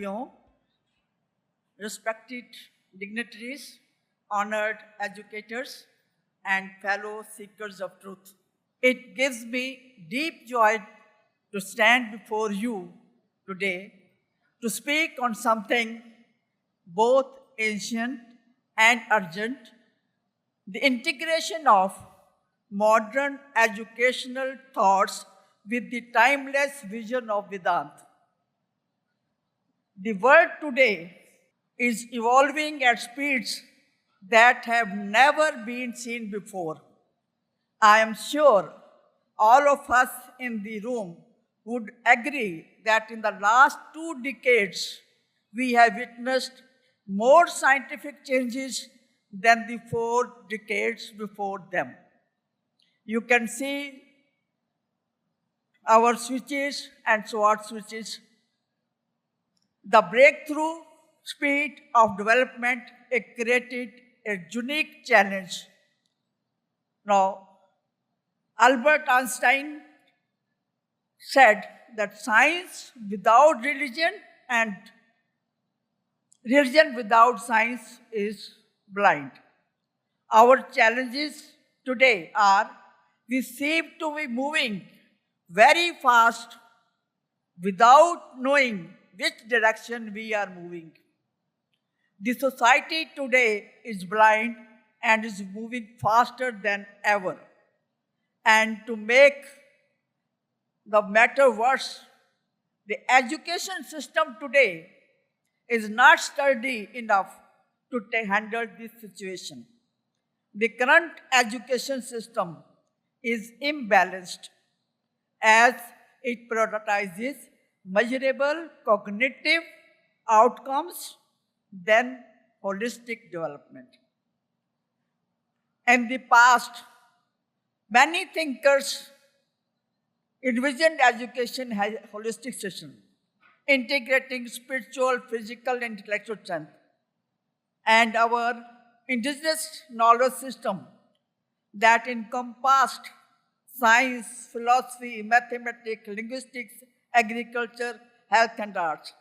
भाइयों, respected dignitaries, honored educators, and fellow seekers of truth. It gives me deep joy to stand before you today to speak on something both ancient and urgent, the integration of modern educational thoughts with the timeless vision of Vedanta. The world today is evolving at speeds that have never been seen before. I am sure all of us in the room would agree that in the last 2 decades, we have witnessed more scientific changes than the 4 decades before them. You can see our switches and SWOT switches. The breakthrough speed of development created a unique challenge. Now, Albert Einstein said that science without religion and religion without science is blind. Our challenges today are we seem to be moving very fast without knowing which direction we are moving. The society today is blind and is moving faster than ever. And to make the matter worse, the education system today is not sturdy enough to handle this situation. The current education system is imbalanced as it prioritizes measurable cognitive outcomes than holistic development. In the past, many thinkers envisioned education as a holistic system, integrating spiritual, physical, and intellectual strength. And our indigenous knowledge system that encompassed science, philosophy, mathematics, linguistics, agriculture, health, and arts.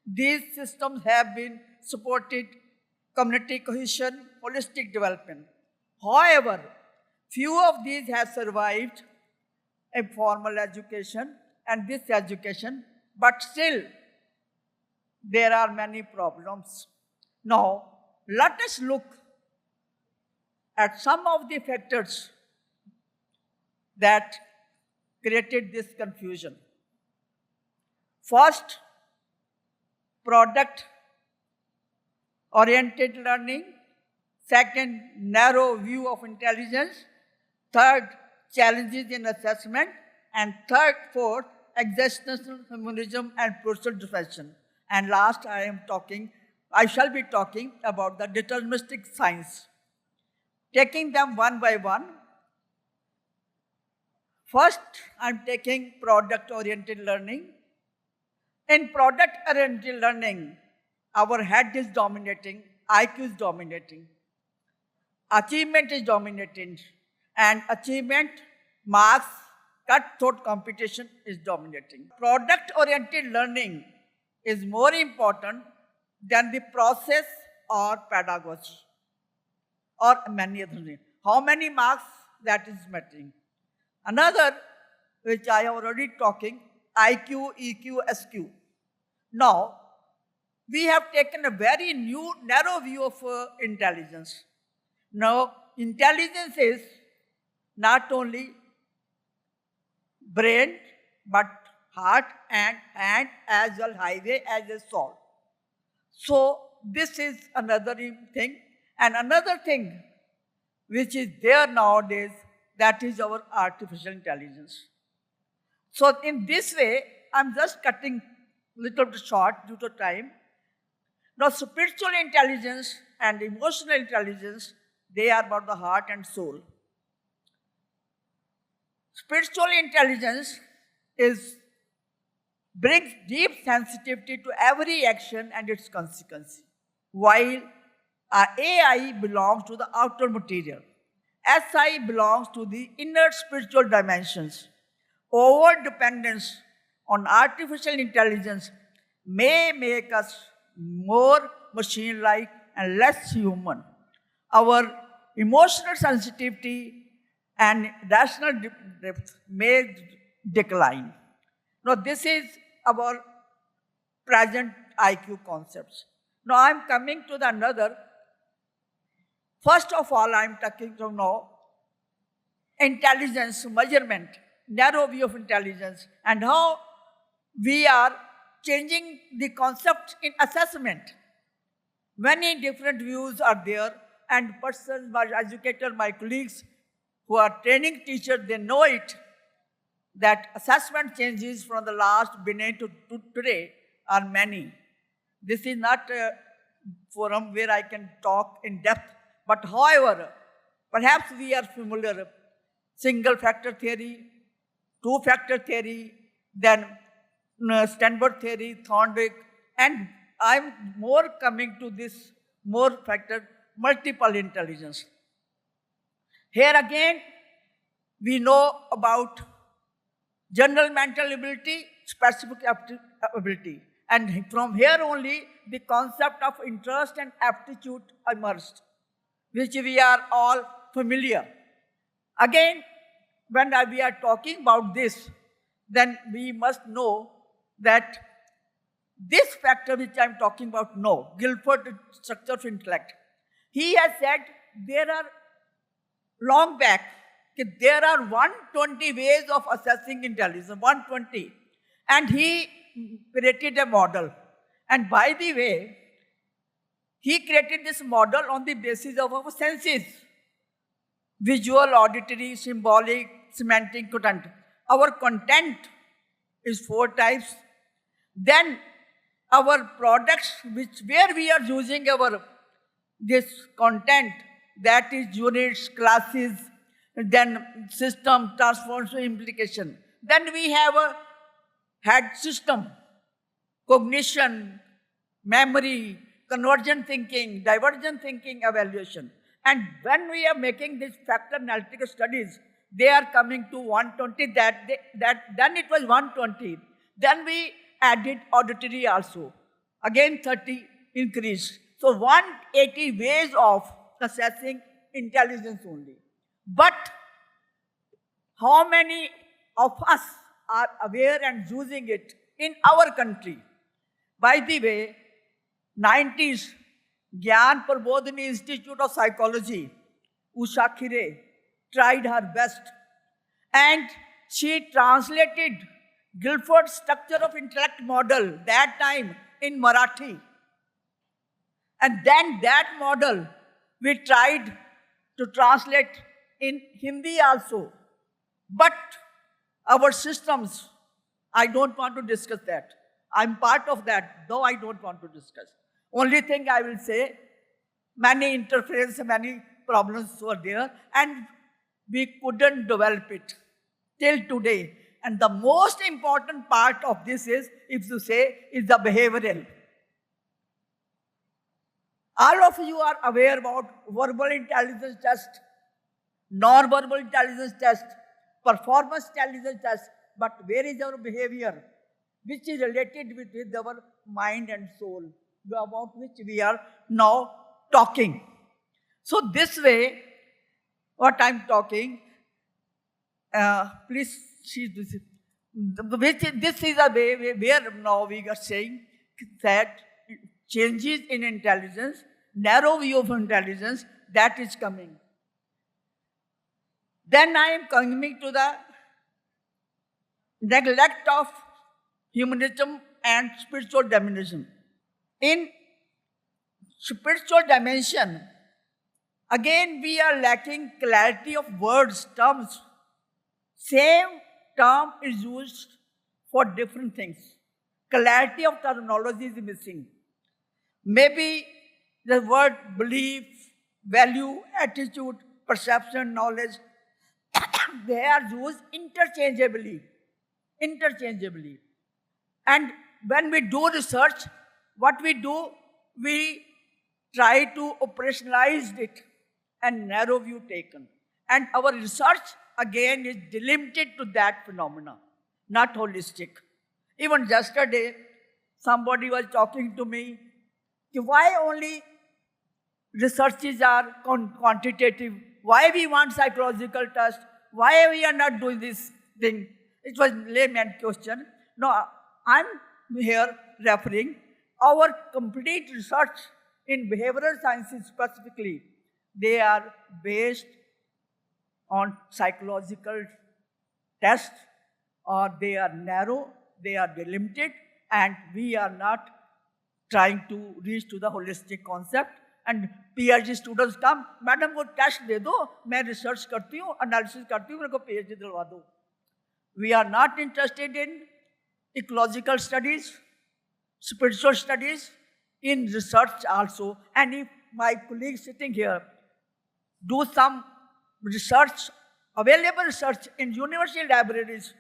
These systems have been supported community cohesion, holistic development. However, few of these have survived a formal education and this education, but still there are many problems. Now, let us look at some of the factors that created this confusion. First, product-oriented learning. Second, narrow view of intelligence. Third, challenges in assessment. And fourth, existential humanism and personal definition. And last, I shall be talking about the deterministic science. Taking them one by one. First, I'm taking product-oriented learning. In product-oriented learning, our head is dominating, IQ is dominating, achievement is dominating, and achievement, marks, cut-throat competition is dominating. Product-oriented learning is more important than the process or pedagogy or many other things. How many marks that is mattering. Another, which I am already talking, IQ, EQ, SQ. Now, we have taken a very narrow view of intelligence. Now, intelligence is not only brain, but heart and hand as well highway as a soul. So, this is another thing. And another thing which is there nowadays, that is our artificial intelligence. So, in this way, I'm just cutting little bit short due to time. Now, spiritual intelligence and emotional intelligence, they are about the heart and soul. Spiritual intelligence brings deep sensitivity to every action and its consequence, while AI belongs to the outer material. SI belongs to the inner spiritual dimensions. Over-dependence on artificial intelligence may make us more machine-like and less human. Our emotional sensitivity and rational depth may decline. Now, this is our present IQ concepts. Now, I'm coming to the another. First of all, I'm talking to now intelligence measurement, narrow view of intelligence, and how we are changing the concept in assessment. Many different views are there, and persons, my educator, my colleagues who are training teachers, they know it, that assessment changes from the last Binet to today are many. This is not a forum where I can talk in depth, but however, perhaps we are familiar, single factor theory, two factor theory, then Stanford theory, Thorndike, and I'm more coming to this more factor, multiple intelligence. Here again, we know about general mental ability, specific ability. And from here only, the concept of interest and aptitude emerged, which we are all familiar. Again, when we are talking about this, then we must know that this factor which I am talking about, no, Guilford structure of intellect. He has said there are, long back, there are 120 ways of assessing intelligence, 120. And he created a model. And by the way, he created this model on the basis of our senses. Visual, auditory, symbolic, semantic, content. Our content is 4 types. Then our products, where we are using this content, that is units, classes, then system, transformation, implication. Then we have a head system, cognition, memory, convergent thinking, divergent thinking, evaluation. And when we are making these factor analytical studies, they are coming to 120, then it was 120. Then we added auditory also. Again 30 increase. So 180 ways of assessing intelligence only. But how many of us are aware and using it in our country? By the way, 90s, Gyan Prabodhini Institute of Psychology, Usha Khire, tried her best. And she translated Guilford's structure of intellect model that time in Marathi. And then that model we tried to translate in Hindi also. But our systems, I don't want to discuss that. I'm part of that, though I don't want to discuss. Only thing I will say, many interferences, many problems were there, and we couldn't develop it till today. And the most important part of this is, if you say, is the behavioral. All of you are aware about verbal intelligence test, non-verbal intelligence test, performance intelligence test, but where is our behavior, which is related with our mind and soul, about which we are now talking. So this way, what I'm talking, please see this. This is a way where now we are saying that changes in intelligence, narrow view of intelligence, that is coming. Then I am coming to the neglect of humanism and spiritual dimension. In spiritual dimension, again we are lacking clarity of words, terms. Same term is used for different things. Clarity of terminology is missing. Maybe the word belief, value, attitude, perception, knowledge, they are used interchangeably. And when we do research, what we do, we try to operationalize it and narrow view taken. And our research, again, is delimited to that phenomena, not holistic. Even yesterday, somebody was talking to me, why only researches are quantitative? Why we want psychological test? Why we are not doing this thing? It was layman question. No, I'm here referring our complete research in behavioral sciences specifically. They are based on psychological tests, or they are narrow, they are delimited, and we are not trying to reach to the holistic concept. And PhD students come, madam को test दे दो, मैं research करती हूँ, analysis करती हूँ, मेरे को PhD दिलवा दो. We are not interested in ecological studies, spiritual studies, in research also. And if my colleagues sitting here do some research, available research in university libraries,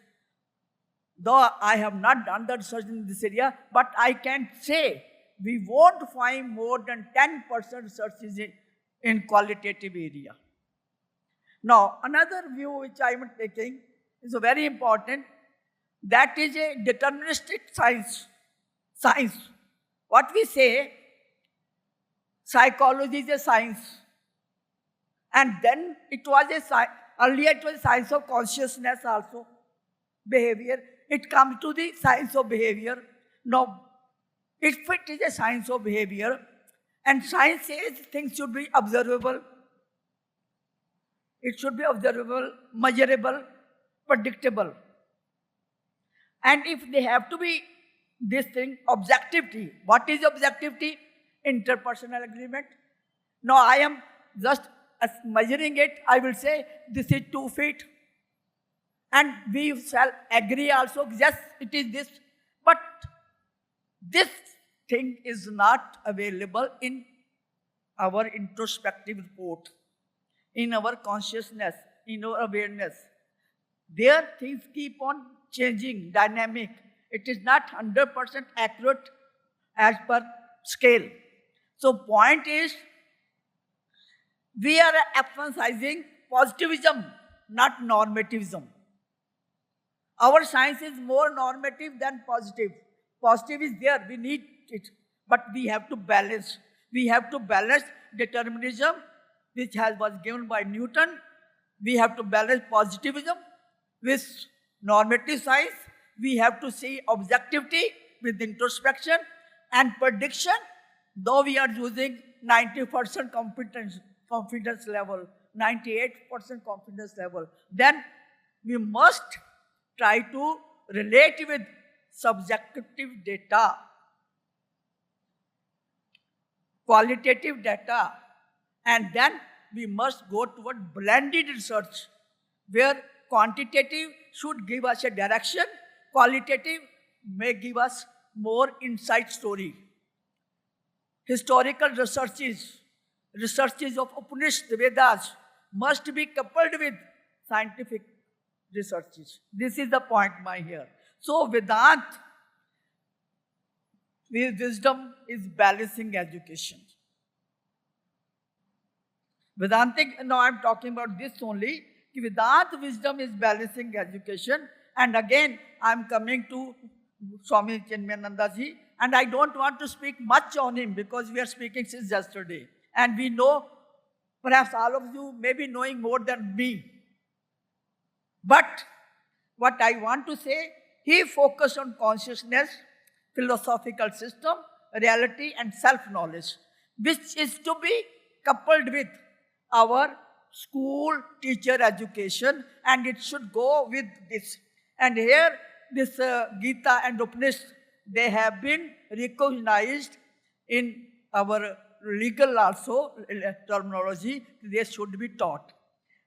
though I have not done the research in this area, but I can say we won't find more than 10% researches in qualitative area. Now, another view which I am taking is very important. That is a deterministic science. What we say, psychology is a science. And then it was earlier it was a science of consciousness also, behavior. It comes to the science of behavior. Now, if it is a science of behavior, and science says things should be observable, it should be observable, measurable, predictable. And if they have to be this thing, objectivity. What is objectivity? Interpersonal agreement. Now I am just measuring it, I will say this is 2 feet. And we shall agree also, yes, it is this. But this thing is not available in our introspective report, in our consciousness, in our awareness. There things keep on changing, dynamic. It is not 100% accurate as per scale. So point is, we are emphasizing positivism, not normativism. Our science is more normative than positive. Positive is there, we need it. But we have to balance. We have to balance determinism, which was given by Newton. We have to balance positivism with normative science. We have to see objectivity with introspection and prediction. Though we are using 90% confidence level, 98% confidence level, then we must try to relate with subjective data, qualitative data, and then we must go toward blended research, where quantitative should give us a direction, qualitative may give us more insight story. Historical researches of Upanishads, Vedas must be coupled with scientific researches. This is the point here. So Vedanta, with wisdom, is balancing education. Vedantic, now I am talking about this only. Vedanta wisdom is balancing education. And again, I am coming to Swami Chinmayananda ji, and I don't want to speak much on him because we are speaking since yesterday. And we know, perhaps all of you may be knowing more than me. But what I want to say, he focused on consciousness, philosophical system, reality, and self-knowledge, which is to be coupled with our school teacher education, and it should go with this. And here, this Gita and Upanishad, they have been recognized in our legal also terminology. They should be taught.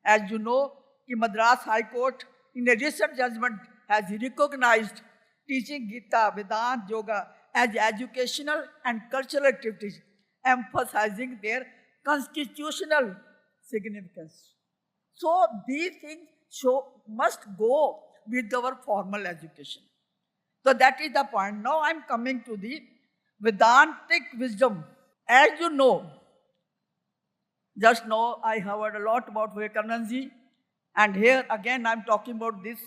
As you know, the Madras High Court, in a recent judgment, has recognized teaching Gita, Vedanta, Yoga as educational and cultural activities, emphasizing their constitutional significance. So these things must go with our formal education. So that is the point. Now I am coming to the Vedantic wisdom. As you know, just now I heard a lot about Vivekananda ji, and here again I am talking about this,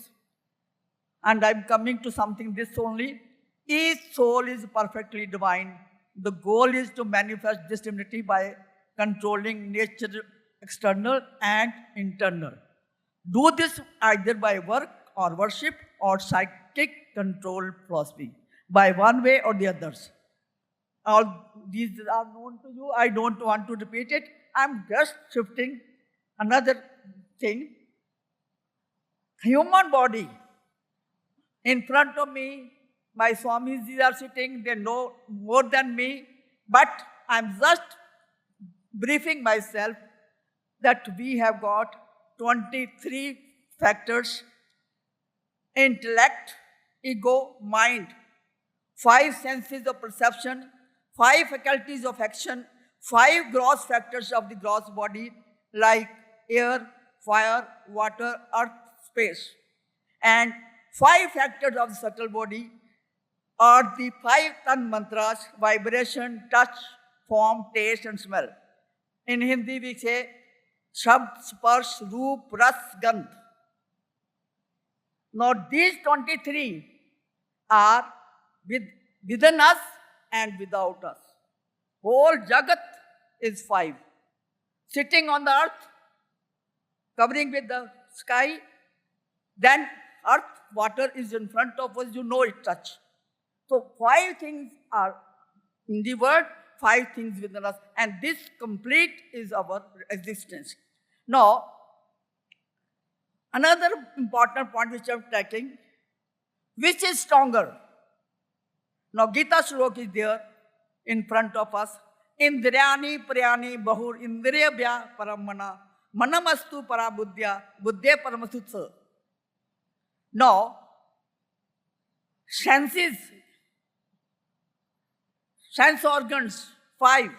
and I am coming to something this only. Each soul is perfectly divine. The goal is to manifest this divinity by controlling nature external and internal. Do this either by work or worship or psychic control philosophy, by one way or the others. All these are known to you. I don't want to repeat it. I'm just shifting another thing. Human body. In front of me, my Swamis are sitting, they know more than me, but I'm just briefing myself that we have got 23 factors: intellect, ego, mind, 5 senses of perception, 5 faculties of action, 5 gross factors of the gross body like air, fire, water, earth, space, and 5 factors of the subtle body are the 5 tan mantras: vibration, touch, form, taste and smell. In Hindi we say Shabd, Sparsh, Roop, Ras, Gandh. Now these 23 are within us and without us. Whole Jagat is 5. Sitting on the earth, covering with the sky, then earth, water is in front of us, you know it touch. So 5 things are in the world, 5 things within us, and this complete is our existence. Now, another important point which I am taking, which is stronger? Now, Gita Shlok is there in front of us. Indriyani priyani bahur indriyabhya paramana manamastu parabuddhya buddhe paramasutsa. Now, senses, sense organs, 5.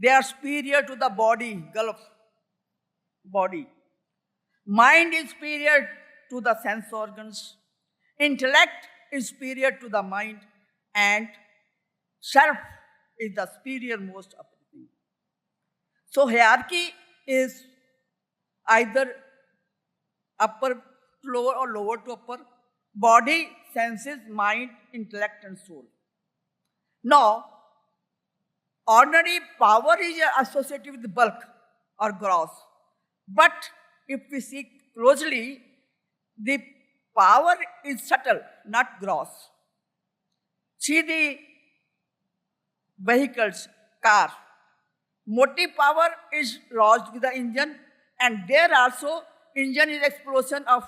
They are superior to the body, gulf, body. Mind is superior to the sense organs. Intellect is superior to the mind. And self is the superior most of everything. So hierarchy is either upper to lower or lower to upper. Body, senses, mind, intellect and soul. Now, ordinary power is associated with bulk or gross. But if we see closely, the power is subtle, not gross. See the vehicles, car. Motive power is lodged with the engine, and there also engine is explosion of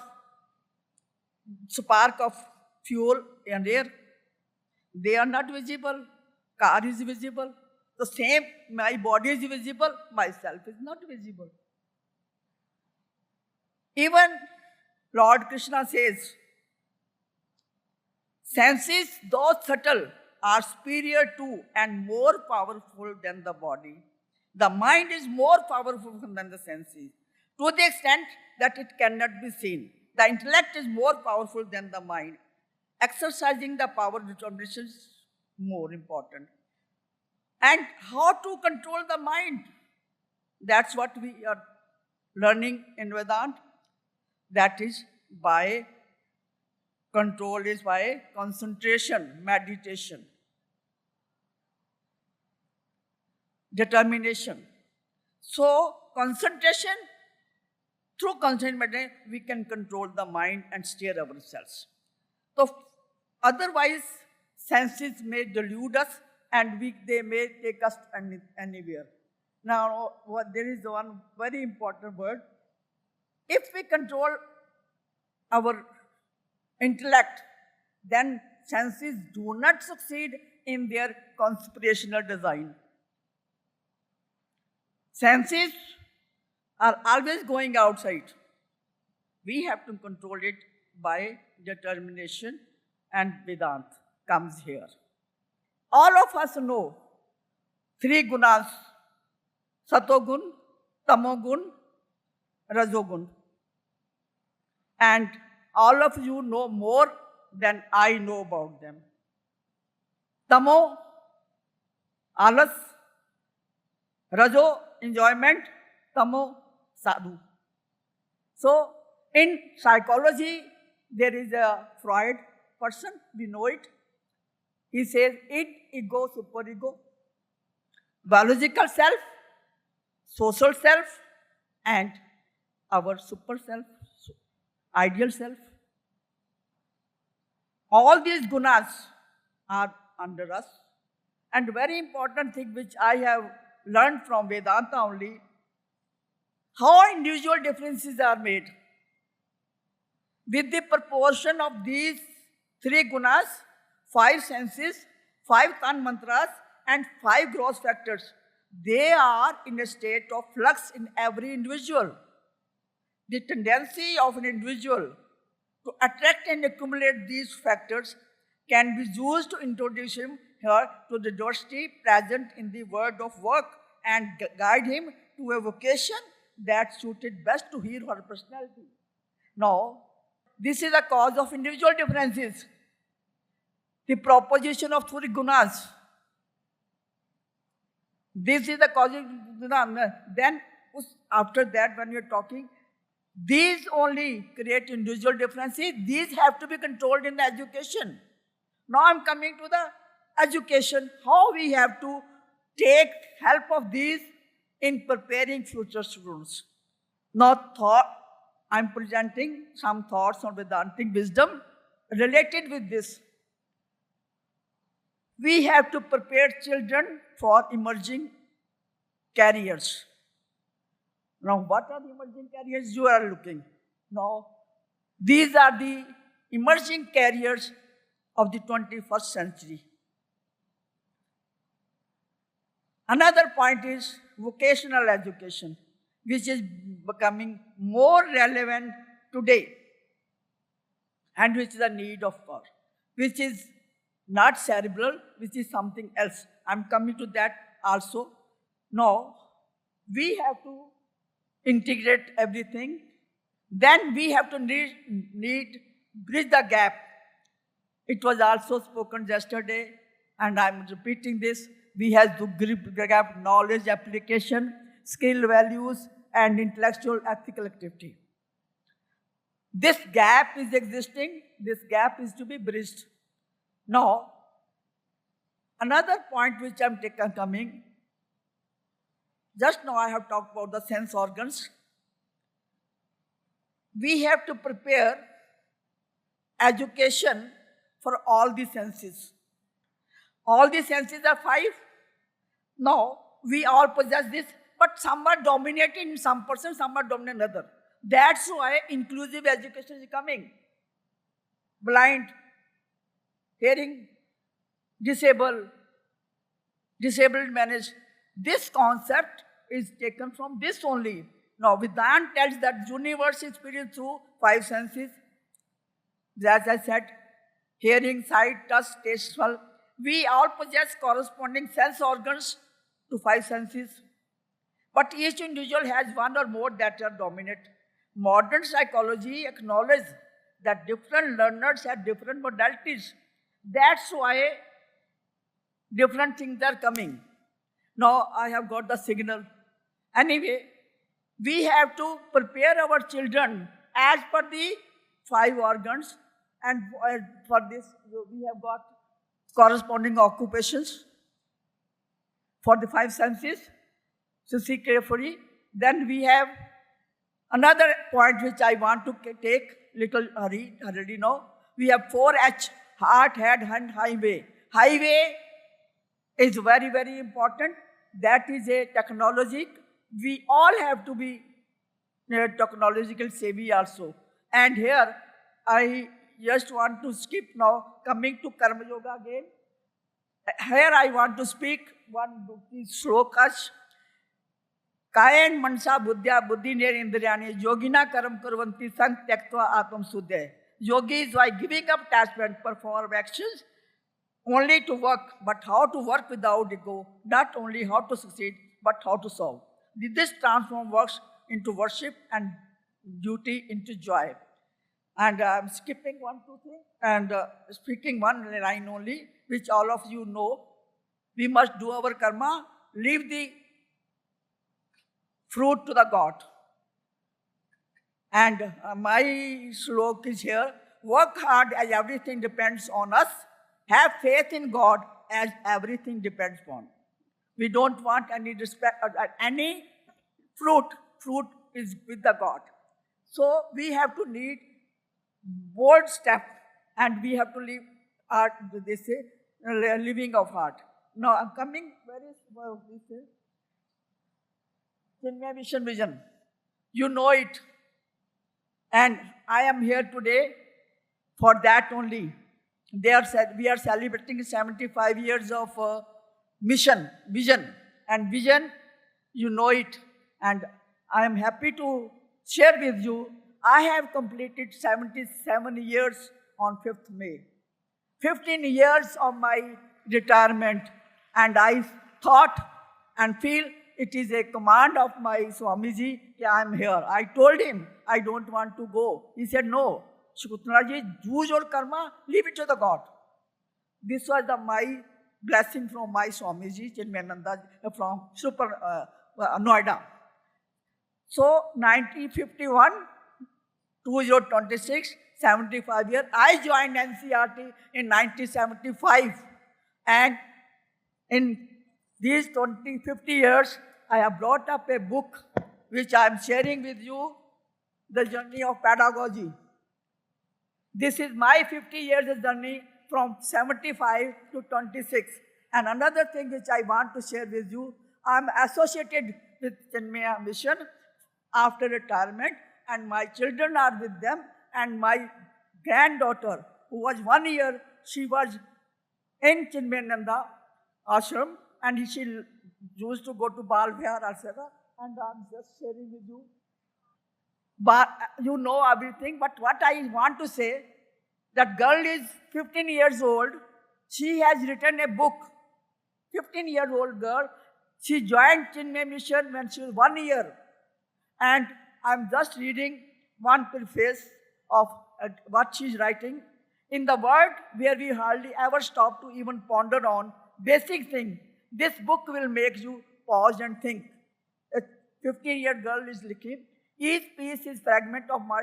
spark of fuel and air. They are not visible. Car is visible. The same, my body is visible, myself is not visible. Even Lord Krishna says, senses, though subtle, are superior to and more powerful than the body. The mind is more powerful than the senses, to the extent that it cannot be seen. The intellect is more powerful than the mind. Exercising the power determination is more important. And how to control the mind? That's what we are learning in Vedanta. That is by control, is by concentration, meditation, determination. So concentration, through concentration meditation, we can control the mind and steer ourselves. So otherwise, senses may delude us and they may take us anywhere. Now, there is one very important word. If we control our intellect, then senses do not succeed in their conspirational design. Senses are always going outside. We have to control it by determination, and Vedanta comes here. All of us know 3 gunas: Satogun, Tamogun, Rajogun. And all of you know more than I know about them. Tamo, alas; Rajo, enjoyment; Tamo, sadhu. So, in psychology, there is a Freud person, we know it. He says id, ego, superego, biological self, social self, and our super self, ideal self. All these gunas are under us. And very important thing which I have learned from Vedanta only, how individual differences are made. With the proportion of these 3 gunas, 5 senses, 5 tan mantras, and 5 gross factors, they are in a state of flux in every individual. The tendency of an individual to attract and accumulate these factors can be used to introduce him here to the diversity present in the world of work and guide him to a vocation that suited best to his or her personality. Now, this is a cause of individual differences. The proposition of 3 gunas. This is the cause of gunas. Then, after that, when you're talking, these only create individual differences. These have to be controlled in the education. Now I'm coming to the education, how we have to take help of these in preparing future students. Now I'm presenting some thoughts on Vedantic wisdom related with this. We have to prepare children for emerging careers. Now, what are the emerging careers you are looking? Now, these are the emerging careers of the 21st century. Another point is vocational education, which is becoming more relevant today and which is a need of power, which is not cerebral, which is something else. I'm coming to that also. Now, we have to integrate everything. Then we have to need bridge the gap. It was also spoken yesterday, and I'm repeating this. We have to bridge the gap knowledge, application, skill, values, and intellectual ethical activity. This gap is existing. This gap is to be bridged. Now, another point which I'm coming, just now I have talked about the sense organs. We have to prepare education for all the senses. All the senses are 5. Now, we all possess this, but some are dominating in some person, some are dominating in another. That's why inclusive education is coming. Blind, hearing, disabled managed. This concept is taken from this only. Now, Vedanta tells that universe is experienced through 5 senses. As I said, hearing, sight, touch, taste, smell. We all possess corresponding sense organs to 5 senses. But each individual has one or more that are dominant. Modern psychology acknowledges that different learners have different modalities. That's why different things are coming. Now I have got the signal. Anyway, we have to prepare our children as per the 5 organs, and for this we have got corresponding occupations for the 5 senses. So see carefully. Then we have another point which I want to take little hurriedly now. We have 4H, heart, head, hand, highway. Highway is very, very important. That is a technology. We all have to be technological savvy also. And here, I just want to skip now, coming to Karma Yoga again. Here I want to speak one slokas. Kayan mansa buddhya buddhi ner indriyani yogina karam kurvanti sant tyaktva atam sudhya. Yogis, by giving up attachment, perform actions only to work, but how to work without ego, not only how to succeed, but how to solve. This transform works into worship and duty into joy. And I'm skipping 1, 2, 3, and speaking one line only, which all of you know. We must do our karma, leave the fruit to the God. And my slok is here. Work hard as everything depends on us. Have faith in God as everything depends upon. We don't want any respect, any fruit. Fruit is with the God. So we have to need bold step, and we have to live art, they say, living of heart. Now I'm coming, where is this? Chinmaya Mission Vision. You know it. And I am here today for that only. We are celebrating 75 years of vision. And vision, you know it. And I am happy to share with you, I have completed 77 years on 5th May. 15 years of my retirement. And I thought and feel it is a command of my Swamiji that I am here. I told him, I don't want to go. He said, no, Shukutnaji, Juj or Karma, leave it to the God. This was my blessing from my Swamiji, Chinmayananda, from Noida. So, 1951, 2026, 75 years. I joined NCERT in 1975. And in these 50 years, I have brought up a book which I am sharing with you, The Journey of Pedagogy. This is my 50 years journey from 75 to 26. And another thing which I want to share with you, I am associated with Chinmaya Mission after retirement, and my children are with them, and my granddaughter, who was 1 year, she was in Chinmayananda ashram, and she used to go to Bal Vihar, etc. And I'm just sharing with you. But you know everything, but what I want to say, that girl is 15 years old. She has written a book. 15-year-old girl. She joined Chinmaya Mission when she was 1 year. And I'm just reading one preface of what she's writing. In the world where we hardly ever stop to even ponder on basic thing, this book will make you pause and think. A 15-year girl is looking. Each piece is fragment of my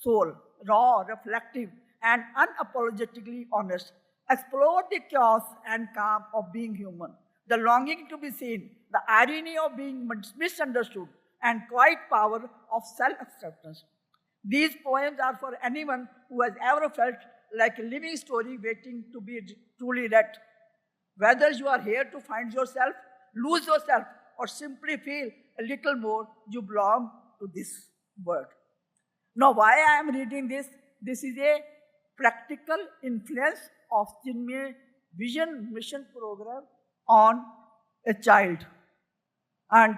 soul, raw, reflective, and unapologetically honest. Explore the chaos and calm of being human, the longing to be seen, the irony of being misunderstood, and quiet power of self-acceptance. These poems are for anyone who has ever felt like a living story waiting to be truly read. Whether you are here to find yourself, lose yourself, or simply feel a little more, you belong to this world. Now, why I am reading this? This is a practical influence of Chinmaya Vision Mission Program on a child. And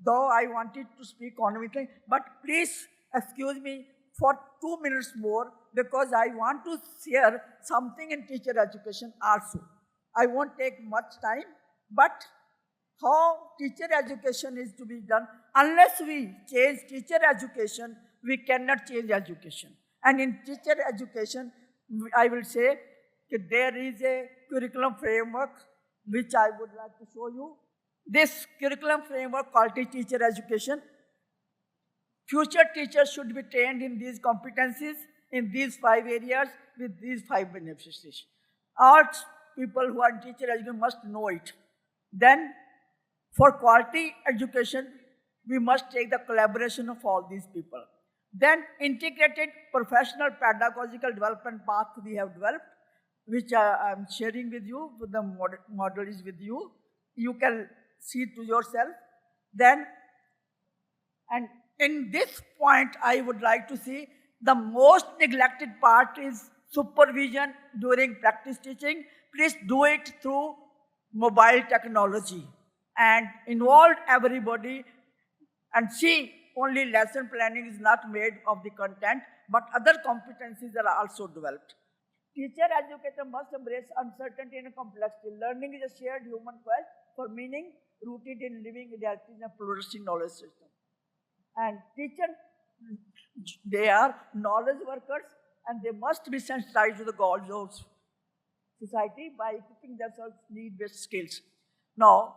though I wanted to speak on everything, but please excuse me for 2 minutes more, because I want to share something in teacher education also. I won't take much time, but how teacher education is to be done, unless we change teacher education, we cannot change education. And in teacher education, I will say that there is a curriculum framework which I would like to show you. This curriculum framework, quality teacher education, future teachers should be trained in these competencies, in these 5 areas, with these 5 beneficiaries. All people who are in teacher education must know it. Then, for quality education, we must take the collaboration of all these people. Then, integrated professional pedagogical development path we have developed, which I am sharing with you, the model is with you. You can see to yourself. Then, and in this point, I would like to see the most neglected part is supervision during practice teaching. Please do it through mobile technology and involve everybody, and see only lesson planning is not made of the content, but other competencies are also developed. Teacher educator must embrace uncertainty and complexity. Learning is a shared human quest for meaning rooted in living realities and flourishing knowledge system. And teachers, they are knowledge workers, and they must be sensitized to the goals of society by equipping themselves need-based skills. Now,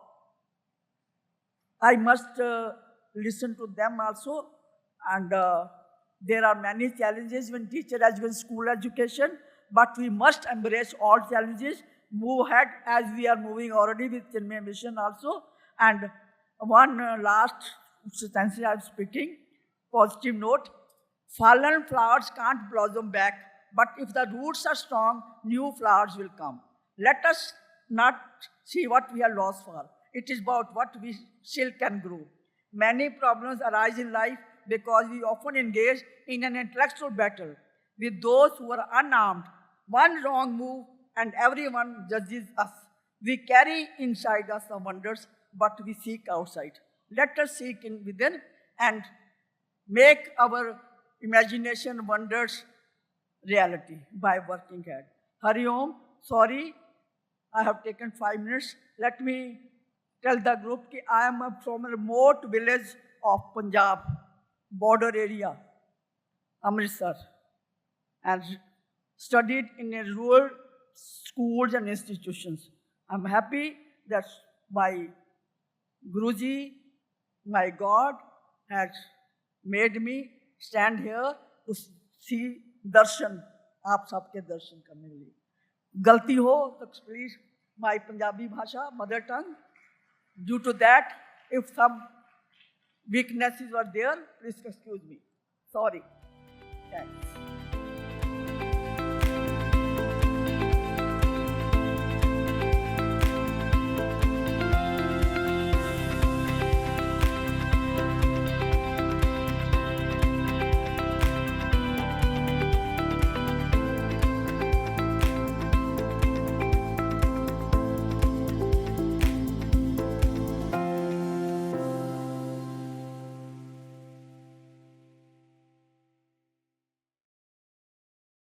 I must listen to them also, and there are many challenges when teacher education, school education. but we must embrace all challenges, move ahead as we are moving already with Chinmay mission also. And one last sentence I'm speaking, positive note. Fallen flowers can't blossom back, but if the roots are strong, new flowers will come. Let us not see what we are lost for. It is about what we still can grow. Many problems arise in life because we often engage in an intellectual battle with those who are unarmed. One wrong move and everyone judges us. We carry inside us the wonders, but we seek outside. Let us seek in within and make our imagination wonders reality by working hard. Hari Om, sorry, I have taken 5 minutes. Let me tell the group that I am from a remote village of Punjab, border area, Amritsar, and studied in a rural schools and institutions. I'm happy that my Guruji, my God, has made me stand here to see darshan, आप सबके दर्शन करने के लिए. गलती हो तो please, my Punjabi bhasha, mother tongue. Due to that, if some weaknesses were there, please excuse me. Sorry. Thanks.